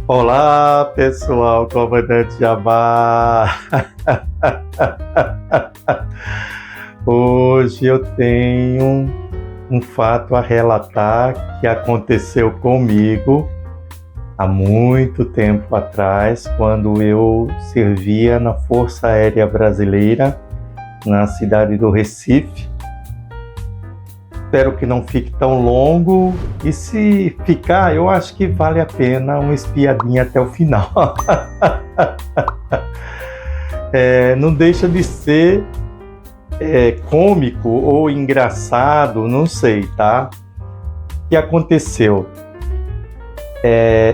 Olá, pessoal, comandante Jabá. Hoje eu tenho um fato a relatar que aconteceu comigo há muito tempo atrás, quando eu servia na Força Aérea Brasileira, na cidade do Recife. Espero que não fique tão longo, e se ficar, eu acho que vale a pena uma espiadinha até o final. Não deixa de ser cômico ou engraçado, não sei, tá? O que aconteceu?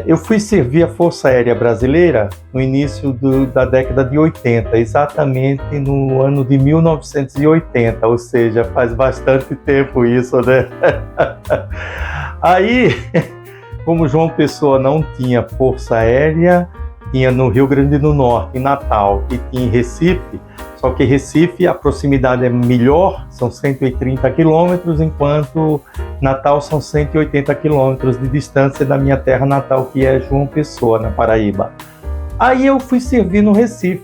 Eu fui servir a Força Aérea Brasileira no início da década de 80, exatamente no ano de 1980, ou seja, faz bastante tempo isso, né? Aí, como João Pessoa não tinha Força Aérea, tinha no Rio Grande do Norte, em Natal, e tinha em Recife, só que Recife a proximidade é melhor, são 130 quilômetros, enquanto Natal são 180 quilômetros de distância da minha terra natal, que é João Pessoa, na Paraíba. Aí eu fui servir no Recife.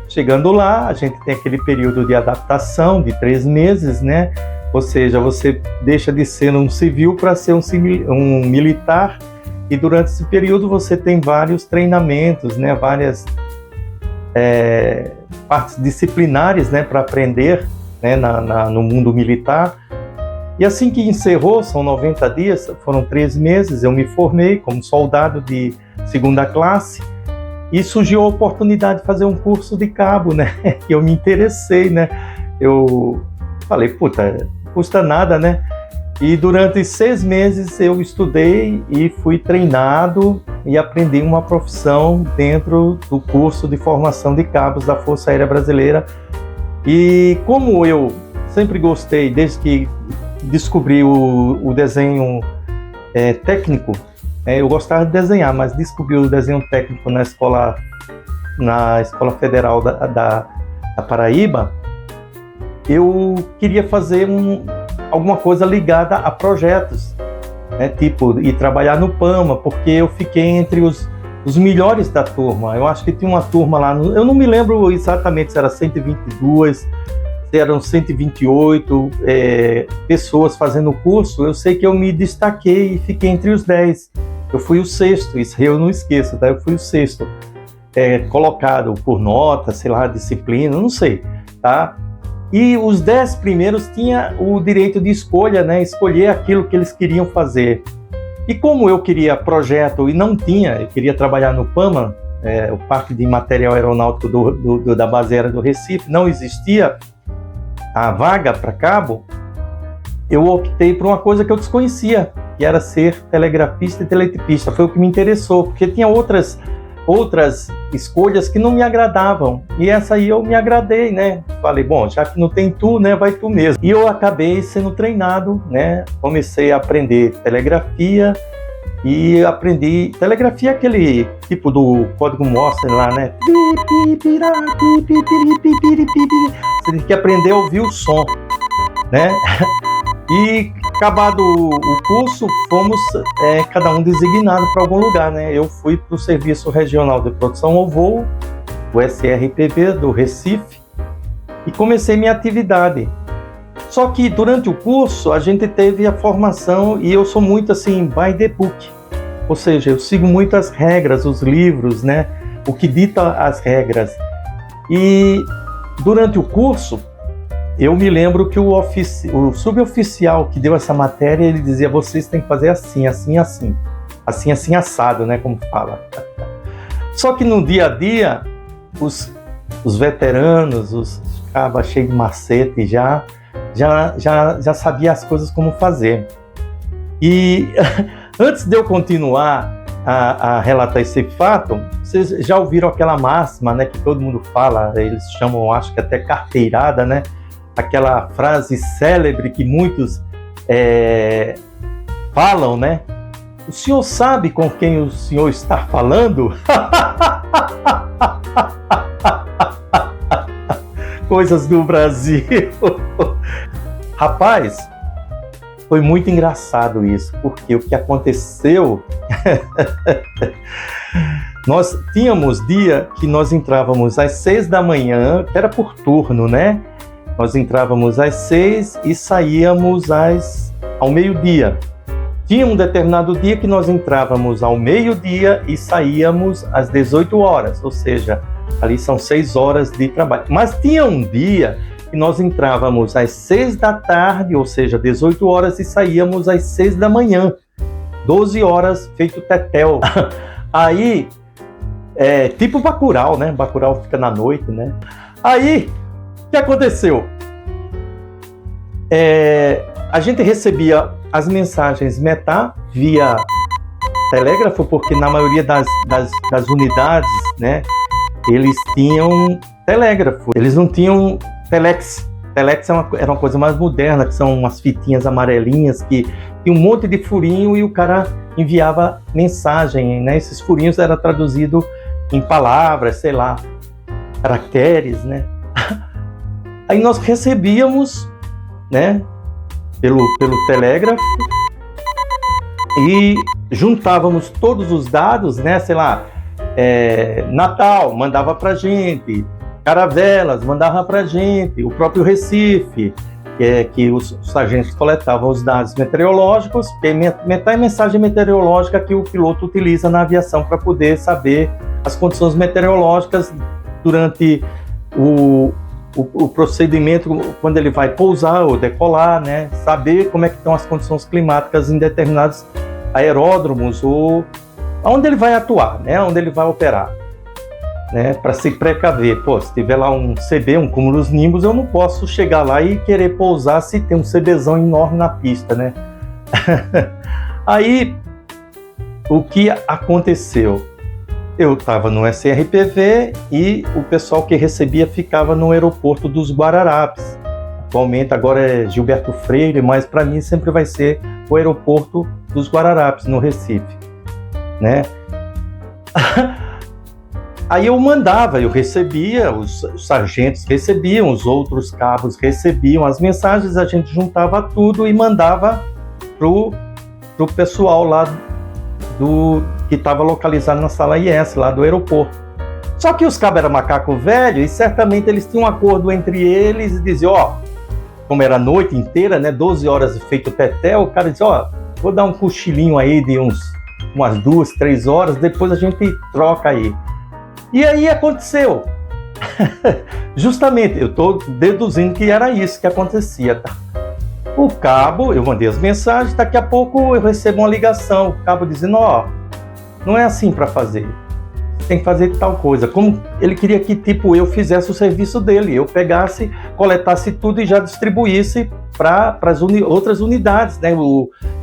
Chegando lá, a gente tem aquele período de adaptação de 3 meses, né? Ou seja, você deixa de ser um civil para ser um militar, e durante esse período você tem vários treinamentos, né? Várias partes disciplinares, né, para aprender, né, no mundo militar. E assim que encerrou, são 90 dias, foram 3 meses, eu me formei como soldado de 2ª classe, e surgiu a oportunidade de fazer um curso de cabo, né? Eu me interessei, né? Eu falei, puta, não custa nada, né? E durante 6 meses eu estudei e fui treinado e aprendi uma profissão dentro do curso de formação de cabos da Força Aérea Brasileira. E como eu sempre gostei, desde que descobri o desenho técnico, eu gostava de desenhar, mas descobri o desenho técnico na Escola Federal da Paraíba, eu queria fazer alguma coisa ligada a projetos, né? Tipo, ir trabalhar no PAMA, porque eu fiquei entre os melhores da turma. Eu acho que tinha uma turma lá, eu não me lembro exatamente se era 122, se eram 128 pessoas fazendo o curso. Eu sei que eu me destaquei e fiquei entre os 10. Eu fui o 6º, isso eu não esqueço, tá? Eu fui o 6º, colocado por nota, sei lá, disciplina, não sei, tá? E os 10 primeiros tinham o direito de escolha, né? Escolher aquilo que eles queriam fazer. E como eu queria projeto e não tinha, eu queria trabalhar no PAMA, o Parque de Material Aeronáutico da Base Aérea do Recife, não existia a vaga para cabo, eu optei por uma coisa que eu desconhecia, que era ser telegrafista e teletipista. Foi o que me interessou, porque tinha outras escolhas que não me agradavam, e essa aí eu me agradei, né? Falei, bom, já que não tem tu, né, vai tu mesmo. E eu acabei sendo treinado, né? Comecei a aprender telegrafia, e aprendi telegrafia, aquele tipo do código Morse lá, né? Você tem que aprender a ouvir o som, né? E acabado o curso, fomos cada um designado para algum lugar, né? Eu fui para o Serviço Regional de Produção ao Voo, o SRPV do Recife, e comecei minha atividade. Só que durante o curso a gente teve a formação, e eu sou muito assim, by the book, ou seja, eu sigo muitas regras, os livros, né? O que dita as regras. E durante o curso, eu me lembro que o suboficial que deu essa matéria, ele dizia, vocês têm que fazer assim, assim, assim. Assim, assim, assado, né, como fala. Só que no dia a dia, os veteranos, os cabas cheios de macete já sabia as coisas como fazer. E antes de eu continuar a relatar esse fato, vocês já ouviram aquela máxima, né, que todo mundo fala, eles chamam, acho que até carteirada, né? Aquela frase célebre que muitos falam, né? O senhor sabe com quem o senhor está falando? Coisas do Brasil. Rapaz, foi muito engraçado isso, porque o que aconteceu... Nós tínhamos dia que nós entrávamos às 6 da manhã, que era por turno, né? Nós entrávamos às 6 e saíamos ao meio-dia. Tinha um determinado dia que nós entrávamos ao meio-dia e saíamos às 18 horas, ou seja, ali são 6 horas de trabalho. Mas tinha um dia que nós entrávamos às 6 da tarde, ou seja, 18 horas, e saíamos às 6 da manhã, 12 horas, feito tetel. Aí, tipo Bacurau, né? Bacurau fica na noite, né? Aí, o que aconteceu? A gente recebia as mensagens metá via telégrafo, porque na maioria das unidades, né, eles tinham telégrafo, eles não tinham telex. Telex era uma coisa mais moderna, que são umas fitinhas amarelinhas que tinha um monte de furinho e o cara enviava mensagem, né? Esses furinhos eram traduzidos em palavras, sei lá, caracteres, né? Aí nós recebíamos, né, pelo telégrafo e juntávamos todos os dados, né? Sei lá, Natal mandava pra gente, Caravelas mandava pra gente, o próprio Recife, que os agentes coletavam os dados meteorológicos, metade mensagem meteorológica que o piloto utiliza na aviação para poder saber as condições meteorológicas durante o procedimento, quando ele vai pousar ou decolar, né? Saber como é que estão as condições climáticas em determinados aeródromos ou onde ele vai atuar, né? Onde ele vai operar, né? Para se precaver. Pô, se tiver lá um CB, um cumulus nimbus, eu não posso chegar lá e querer pousar se tem um CBzão enorme na pista, né? Aí, o que aconteceu? Eu estava no SRPV e o pessoal que recebia ficava no aeroporto dos Guararapes. Atualmente agora é Gilberto Freire, mas para mim sempre vai ser o aeroporto dos Guararapes, no Recife, né? Aí eu recebia, os sargentos recebiam, os outros cabos recebiam as mensagens, a gente juntava tudo e mandava pro pessoal lá que estava localizado na sala IS, lá do aeroporto. Só que os cabos eram macaco velho e certamente eles tinham um acordo entre eles e diziam, como era a noite inteira, né, 12 horas feito tetel, o cara dizia, vou dar um cochilinho aí de umas 2, 3 horas, depois a gente troca aí. E aí aconteceu. Justamente, eu estou deduzindo que era isso que acontecia, tá? O cabo, eu mandei as mensagens, daqui a pouco eu recebo uma ligação, o cabo dizendo, não é assim para fazer, tem que fazer tal coisa. Como ele queria que, tipo, eu fizesse o serviço dele, eu pegasse, coletasse tudo e já distribuísse para as outras unidades, né?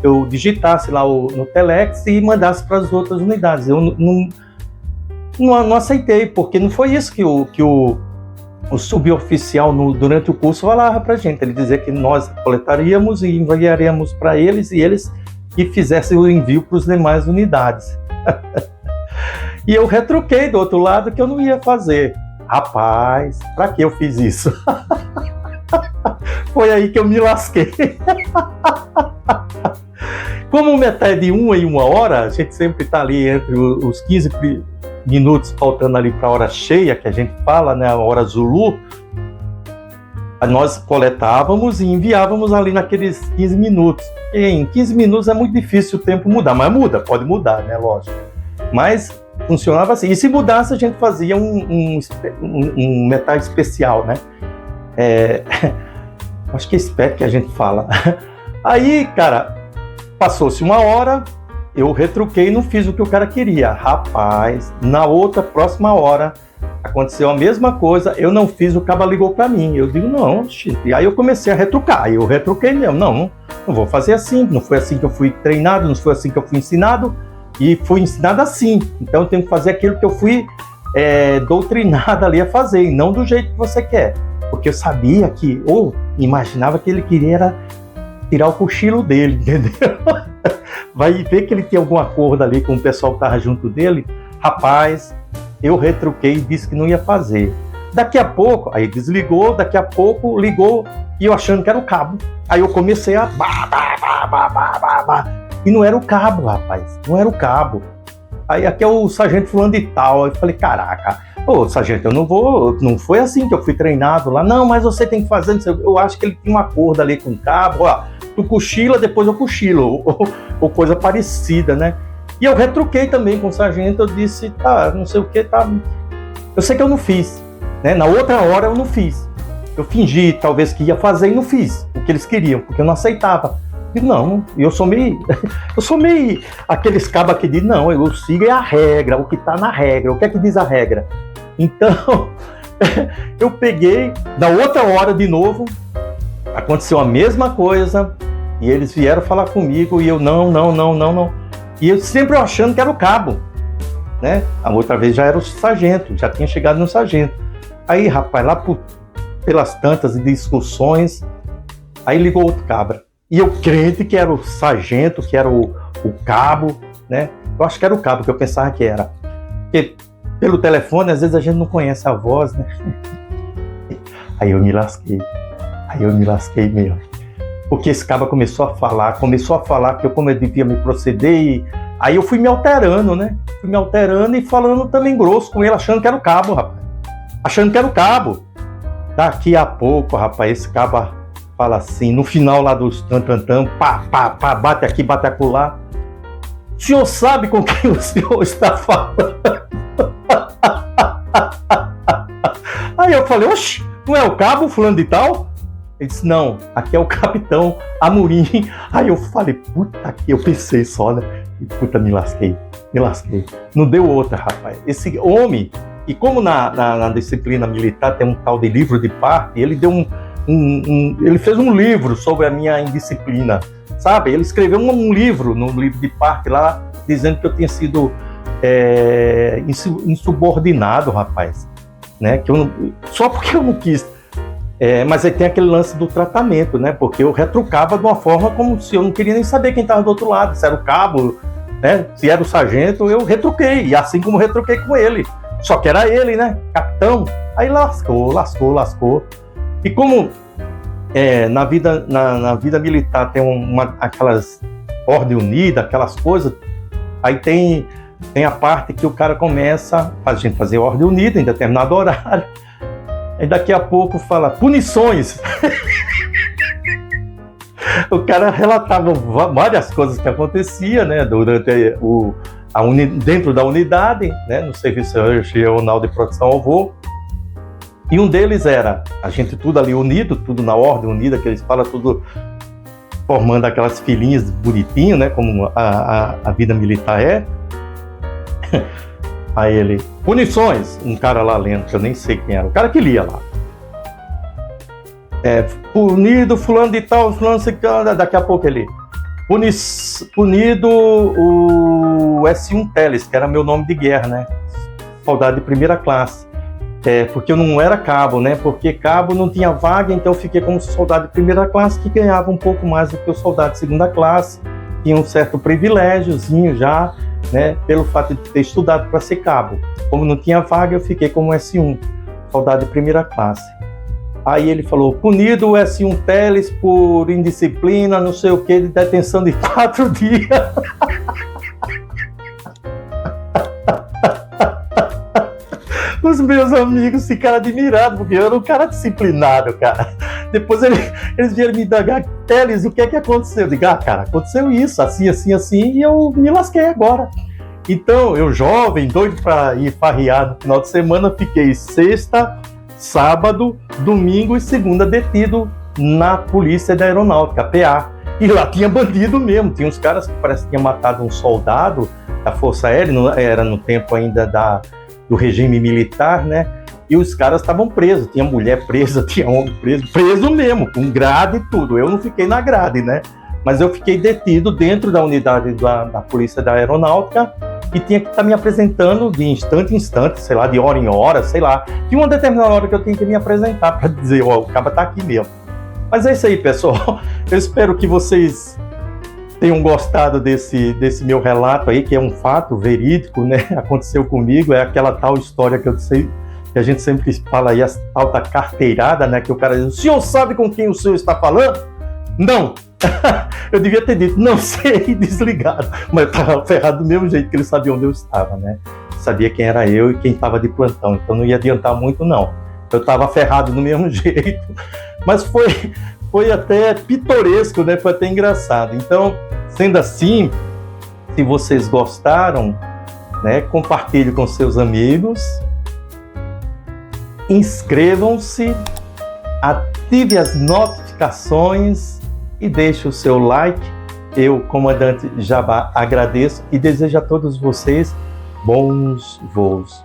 Eu digitasse lá no Telex e mandasse para as outras unidades. Eu não aceitei, porque não foi isso que o suboficial durante o curso falava para a gente. Ele dizia que nós coletaríamos e enviaríamos para eles e eles que fizessem o envio para as demais unidades. E eu retruquei do outro lado que eu não ia fazer. Rapaz, para que eu fiz isso? Foi aí que eu me lasquei. Como o metade é de 1 e 1 hora, a gente sempre está ali entre os 15 minutos faltando ali para a hora cheia, que a gente fala, né, a hora Zulu, nós coletávamos e enviávamos ali naqueles 15 minutos. E em 15 minutos é muito difícil o tempo mudar, mas pode mudar, né, lógico. Mas funcionava assim. E se mudasse, a gente fazia um metal especial, né? Acho que é SPEC que a gente fala. Aí, cara, passou-se 1 hora, eu retruquei e não fiz o que o cara queria. Rapaz, na próxima hora, aconteceu a mesma coisa, eu não fiz, o cara ligou para mim. Eu digo, não, e aí eu comecei a retrucar. Eu retruquei mesmo, não vou fazer assim, não foi assim que eu fui treinado, não foi assim que eu fui ensinado, e fui ensinado assim. Então eu tenho que fazer aquilo que eu fui doutrinado ali a fazer, e não do jeito que você quer. Porque eu sabia que, ou imaginava que ele queria era tirar o cochilo dele, entendeu? Vai ver que ele tinha algum acordo ali com o pessoal que estava junto dele. Rapaz, eu retruquei e disse que não ia fazer. Daqui a pouco, aí desligou, daqui a pouco ligou e eu achando que era o cabo. Aí eu comecei a... E não era o cabo, rapaz, não era o cabo. Aí aqui é o sargento fulano de tal. Aí eu falei, caraca, ô sargento, eu não vou, não foi assim que eu fui treinado lá. Não, mas você tem que fazer, eu acho que ele tinha um acordo ali com o cabo, ó, tu cochila, depois eu cochilo, ou coisa parecida, né? E eu retruquei também com o sargento, eu disse, tá, não sei o que, tá... Eu sei que eu não fiz, né? Na outra hora eu não fiz. Eu fingi, talvez, que ia fazer e não fiz o que eles queriam, porque eu não aceitava. E não, eu sou meio aqueles cabos que dizem, não, eu sigo a regra, o que está na regra, o que é que diz a regra? Então, eu peguei, na outra hora de novo, aconteceu a mesma coisa, e eles vieram falar comigo, e eu não. E eu sempre achando que era o cabo, né? A outra vez já era o sargento, já tinha chegado no sargento. Aí, rapaz, lá pelas tantas discussões, aí ligou outro cabra. E eu crente que era o sargento, que era o cabo, né? Eu acho que era o cabo que eu pensava que era. Porque pelo telefone, às vezes a gente não conhece a voz, né? Aí eu me lasquei mesmo. Porque esse cabo começou a falar que como eu devia me proceder e... Aí eu fui me alterando, né? Fui me alterando e falando também grosso com ele, achando que era o cabo, rapaz. Achando que era o cabo. Daqui a pouco, rapaz, esse cabo... fala assim, no final lá dos tam, pá, bate aqui, bate acolá. O senhor sabe com quem o senhor está falando? Aí eu falei, oxe, não é o cabo fulano de tal? Ele disse, não, aqui é o capitão Amorim. Aí eu falei, puta que, eu pensei só, né? E puta, me lasquei. Não deu outra, rapaz. Esse homem, e como na disciplina militar tem um tal de livro de parte, ele deu ele fez um livro sobre a minha indisciplina, sabe? Ele escreveu um livro, no livro de parte lá, dizendo que eu tinha sido insubordinado, rapaz, né? Que só porque eu não quis. Mas aí tem aquele lance do tratamento, né? Porque eu retrucava de uma forma como se eu não queria nem saber quem estava do outro lado, se era o cabo, né? Se era o sargento, eu retruquei, e assim como retruquei com ele. Só que era ele, né? Capitão. Aí lascou. E como na vida militar tem aquelas ordem unida, aquelas coisas, aí tem a parte que o cara começa a gente fazer ordem unida em determinado horário, e daqui a pouco fala punições. O cara relatava várias coisas que aconteciam, né, durante dentro da unidade, né, no serviço regional de proteção ao voo. E um deles era a gente tudo ali unido, tudo na ordem unida, que eles falam, tudo formando aquelas filinhas bonitinho, né? Como a vida militar é. Aí ele, punições, um cara lá lendo, que eu nem sei quem era, o cara que lia lá. Punido fulano de tal, fulano de tal, daqui a pouco ele... Punido o S1 Teles, que era meu nome de guerra, né? Soldado de primeira classe. Porque eu não era cabo, né? Porque cabo não tinha vaga, então eu fiquei como soldado de primeira classe, que ganhava um pouco mais do que o soldado de segunda classe, tinha um certo privilégiozinho já, né? Pelo fato de ter estudado para ser cabo. Como não tinha vaga, eu fiquei como S1, soldado de primeira classe. Aí ele falou, punido o S1 Teles por indisciplina, não sei o que, de detenção de 4 dias. Os meus amigos ficaram admirados, porque eu era um cara disciplinado, cara. Depois eles vieram me indagar, Teles, o que é que aconteceu? Eu digo, cara, aconteceu isso, assim, e eu me lasquei agora. Então, eu jovem, doido para ir farrear no final de semana, fiquei sexta, sábado, domingo e segunda detido na Polícia da Aeronáutica, PA. E lá tinha bandido mesmo, tinha uns caras que parece que tinham matado um soldado da Força Aérea, era no tempo ainda do regime militar, né? E os caras estavam presos, tinha mulher presa, tinha homem preso mesmo, com grade e tudo. Eu não fiquei na grade, né? Mas eu fiquei detido dentro da unidade da Polícia da Aeronáutica e tinha que estar me apresentando de instante em instante, sei lá, de hora em hora, sei lá. Tinha uma determinada hora que eu tinha que me apresentar para dizer, ó, o cara tá aqui mesmo. Mas é isso aí, pessoal. Eu espero que vocês tenham gostado desse meu relato aí, que é um fato verídico, né? Aconteceu comigo, é aquela tal história que que a gente sempre fala aí, a tal da carteirada, né? Que o cara diz, o senhor sabe com quem o senhor está falando? Não! Eu devia ter dito, não sei, desligado. Mas eu estava ferrado do mesmo jeito, que ele sabia onde eu estava, né? Sabia quem era eu e quem estava de plantão, então não ia adiantar muito, não. Eu estava ferrado do mesmo jeito. Mas foi até pitoresco, né? Foi até engraçado. Então, sendo assim, se vocês gostaram, né, compartilhe com seus amigos, inscrevam-se, ative as notificações e deixe o seu like. Eu, comandante Jabá, agradeço e desejo a todos vocês bons voos.